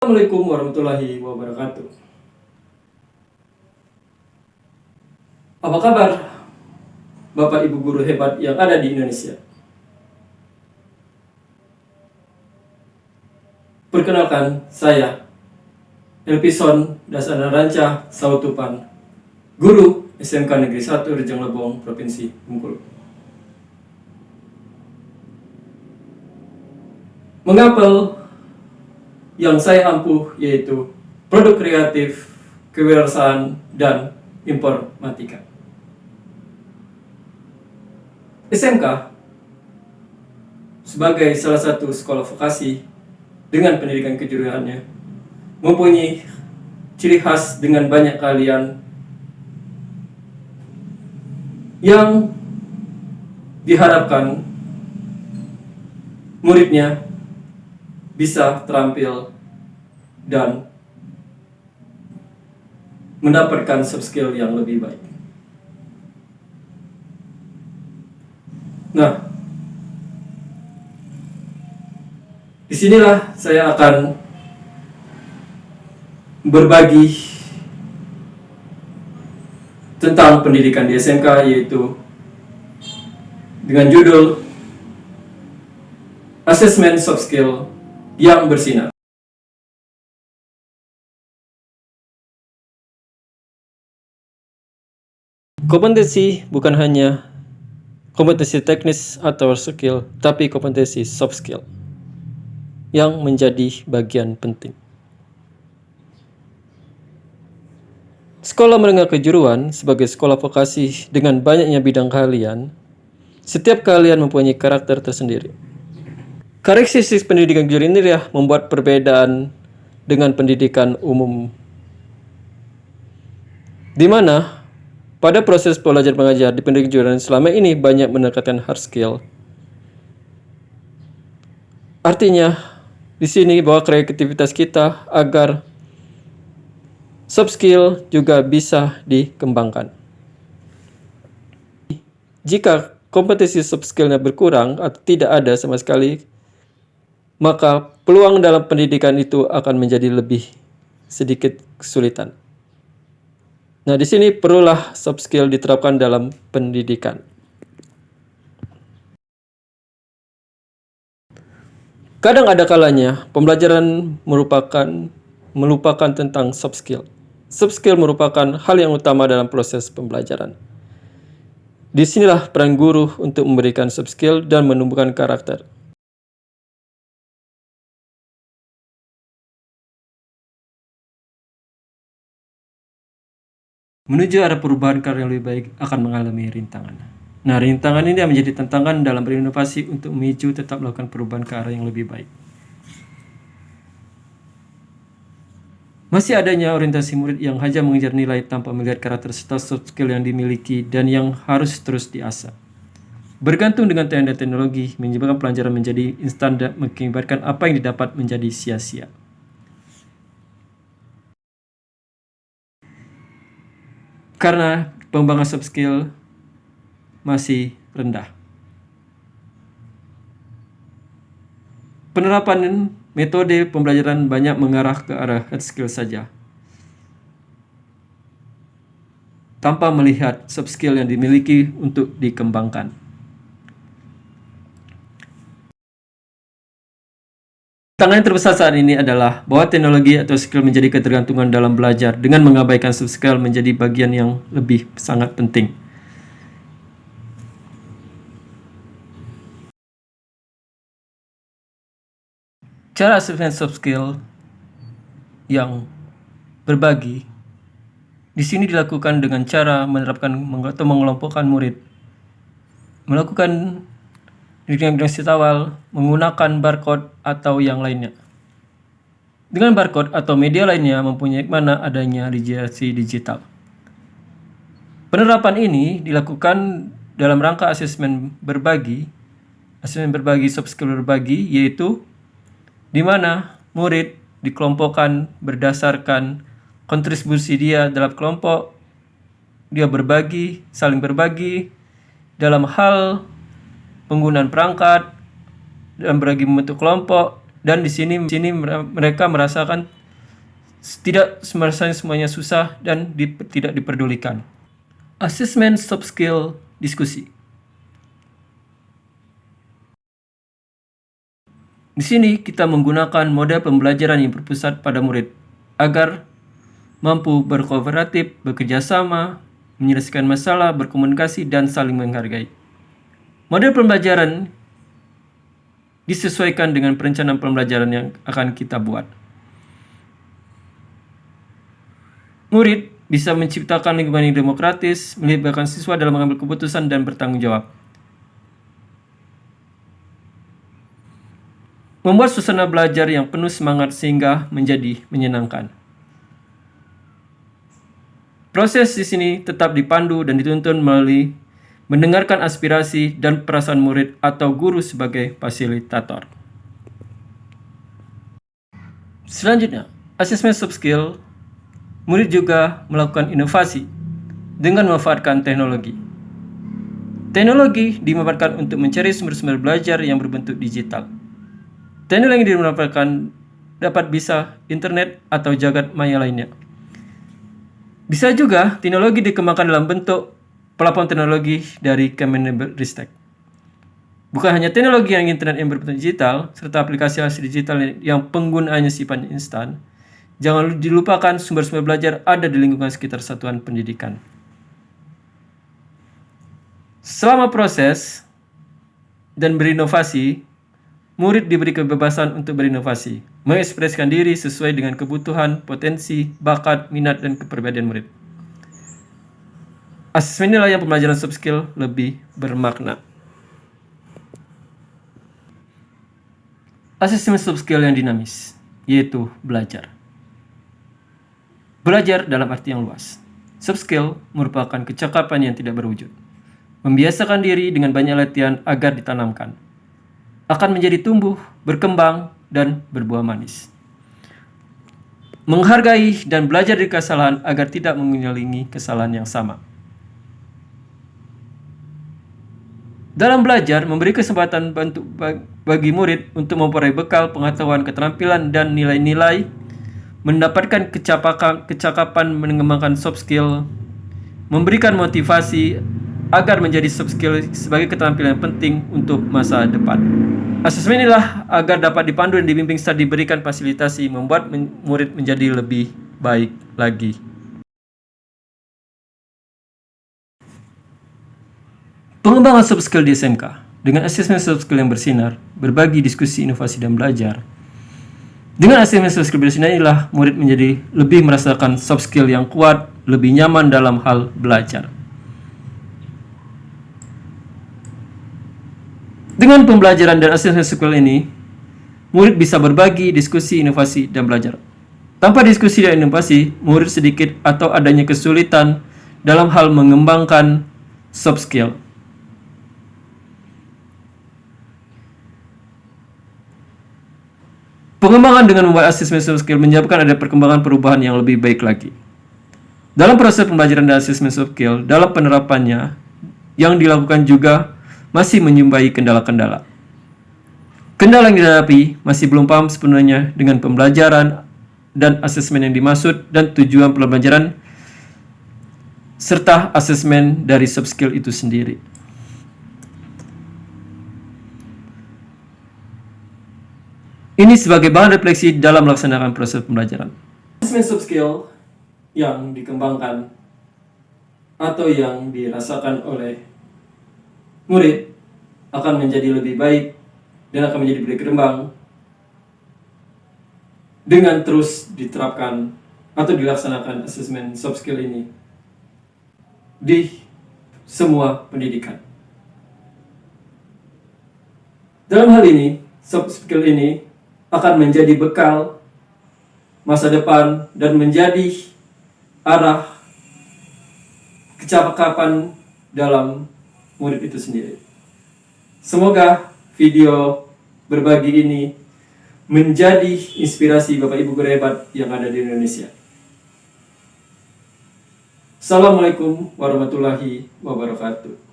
Assalamualaikum warahmatullahi wabarakatuh. Apa kabar Bapak Ibu guru hebat yang ada di Indonesia? Perkenalkan, saya Elpison Dasana Ranca Sautupan, guru SMK Negeri 1 Rejang Lebong, Provinsi Bengkulu. Mengapel yang saya ampuh yaitu produk kreatif, kewirausahaan, dan informatika. SMK sebagai salah satu sekolah vokasi dengan pendidikan kejuruannya mempunyai ciri khas dengan banyak keahlian yang diharapkan muridnya bisa terampil dan mendapatkan soft skill yang lebih baik. Nah, disinilah saya akan berbagi tentang pendidikan di SMK, yaitu dengan judul Assessment Soft Skill yang bersinar. Kompetensi bukan hanya kompetensi teknis atau skill, tapi kompetensi soft skill yang menjadi bagian penting. Sekolah menengah kejuruan sebagai sekolah vokasi dengan banyaknya bidang keahlian, setiap keahlian mempunyai karakter tersendiri. Karakteristik pendidikan kejuruan ini membuat perbedaan dengan pendidikan umum, di mana pada proses belajar mengajar di pendidikan kejuruan selama ini banyak menekankan hard skill. Artinya di sini bahwa kreativitas kita agar soft skill juga bisa dikembangkan. Jika kompetensi soft skillnya berkurang atau tidak ada sama sekali, maka peluang dalam pendidikan itu akan menjadi lebih sedikit kesulitan. Nah, di sini perlulah soft skill diterapkan dalam pendidikan. Kadang ada kalanya pembelajaran melupakan tentang soft skill. Soft skill merupakan hal yang utama dalam proses pembelajaran. Disinilah peran guru untuk memberikan soft skill dan menumbuhkan karakter. Menuju arah perubahan karya yang lebih baik akan mengalami rintangan. Nah, rintangan ini menjadi tantangan dalam berinovasi untuk memicu tetap melakukan perubahan ke arah yang lebih baik. Masih adanya orientasi murid yang hanya mengejar nilai tanpa melihat karakter serta soft skill yang dimiliki dan yang harus terus diasah. Bergantung dengan tren dan teknologi menyebabkan pelajaran menjadi instan dan mengakibatkan apa yang didapat menjadi sia-sia. Karena pengembangan soft skill masih rendah. Penerapan metode pembelajaran banyak mengarah ke arah hard skill saja, tanpa melihat soft skill yang dimiliki untuk dikembangkan. Tantangan yang terbesar saat ini adalah bahwa teknologi atau skill menjadi ketergantungan dalam belajar dengan mengabaikan soft skill menjadi bagian yang lebih sangat penting. Cara assessment soft skill yang berbagi di sini dilakukan dengan cara menerapkan atau mengelompokkan murid melakukan diagnosis awal menggunakan barcode atau yang lainnya. Dengan barcode atau media lainnya mempunyai mana adanya digitalisasi digital. Penerapan ini dilakukan dalam rangka asesmen berbagi soft skill berbagi, yaitu di mana murid dikelompokkan berdasarkan kontribusi dia dalam kelompok, dia berbagi, saling berbagi dalam hal penggunaan perangkat dan berbagi membentuk kelompok dan di sini mereka merasakan tidak semuanya susah dan tidak diperdulikan. Asesmen soft skill diskusi. Di sini kita menggunakan model pembelajaran yang berpusat pada murid agar mampu berkooperatif, bekerja sama, menyelesaikan masalah, berkomunikasi, dan saling menghargai. Model pembelajaran disesuaikan dengan perencanaan pembelajaran yang akan kita buat. Murid bisa menciptakan lingkungan yang demokratis, melibatkan siswa dalam mengambil keputusan dan bertanggung jawab. Membuat suasana belajar yang penuh semangat sehingga menjadi menyenangkan. Proses di sini tetap dipandu dan dituntun melalui mendengarkan aspirasi dan perasaan murid atau guru sebagai fasilitator. Selanjutnya, asesmen soft skill. Murid juga melakukan inovasi dengan memanfaatkan teknologi. Teknologi dimanfaatkan untuk mencari sumber-sumber belajar yang berbentuk digital. Teknologi yang dimanfaatkan dapat bisa internet atau jagat maya lainnya. Bisa juga teknologi dikembangkan dalam bentuk platform teknologi dari Kemendikbudristek. Bukan hanya teknologi yang internet yang berbentuk digital, serta aplikasi hasil digital yang penggunaannya sifatnya instan. Jangan dilupakan sumber-sumber belajar ada di lingkungan sekitar satuan pendidikan. Selama proses dan berinovasi, murid diberi kebebasan untuk berinovasi, mengekspresikan diri sesuai dengan kebutuhan, potensi, bakat, minat, dan kepribadian murid. Asesmen inilah yang pembelajaran soft skill lebih bermakna. Asesmen soft skill yang dinamis, yaitu belajar. Belajar dalam arti yang luas. Soft skill merupakan kecakapan yang tidak berwujud. Membiasakan diri dengan banyak latihan agar ditanamkan. Akan menjadi tumbuh, berkembang, dan berbuah manis. Menghargai dan belajar dari kesalahan agar tidak mengulangi kesalahan yang sama. Dalam belajar, memberi kesempatan bagi murid untuk memperoleh bekal, pengetahuan, keterampilan, dan nilai-nilai, mendapatkan kecakapan mengembangkan soft skill, memberikan motivasi agar menjadi soft skill sebagai keterampilan yang penting untuk masa depan. Asesmen inilah agar dapat dipandu dan dibimbing serta diberikan fasilitasi membuat murid menjadi lebih baik lagi. Pengembangan soft skill di SMK dengan asesmen soft skill yang bersinar, berbagi, diskusi, inovasi, dan belajar. Dengan asesmen soft skill bersinar inilah murid menjadi lebih merasakan soft skill yang kuat, lebih nyaman dalam hal belajar. Dengan pembelajaran dan asesmen soft skill ini, murid bisa berbagi, diskusi, inovasi, dan belajar. Tanpa diskusi dan inovasi, murid sedikit atau adanya kesulitan dalam hal mengembangkan soft skill. Pengembangan dengan membuat asesmen soft skill menyebabkan ada perkembangan perubahan yang lebih baik lagi. Dalam proses pembelajaran dan asesmen soft skill, dalam penerapannya yang dilakukan juga masih menyumbai kendala-kendala. Kendala yang dihadapi masih belum paham sepenuhnya dengan pembelajaran dan asesmen yang dimaksud dan tujuan pembelajaran serta asesmen dari soft skill itu sendiri. Ini sebagai bahan refleksi dalam melaksanakan proses pembelajaran. Asesmen soft skill yang dikembangkan atau yang dirasakan oleh murid akan menjadi lebih baik dan akan menjadi berkembang dengan terus diterapkan atau dilaksanakan asesmen soft skill ini di semua pendidikan. Dalam hal ini, soft skill ini akan menjadi bekal masa depan dan menjadi arah kecakapan dalam murid itu sendiri. Semoga video berbagi ini menjadi inspirasi Bapak Ibu guru hebat yang ada di Indonesia. Assalamualaikum warahmatullahi wabarakatuh.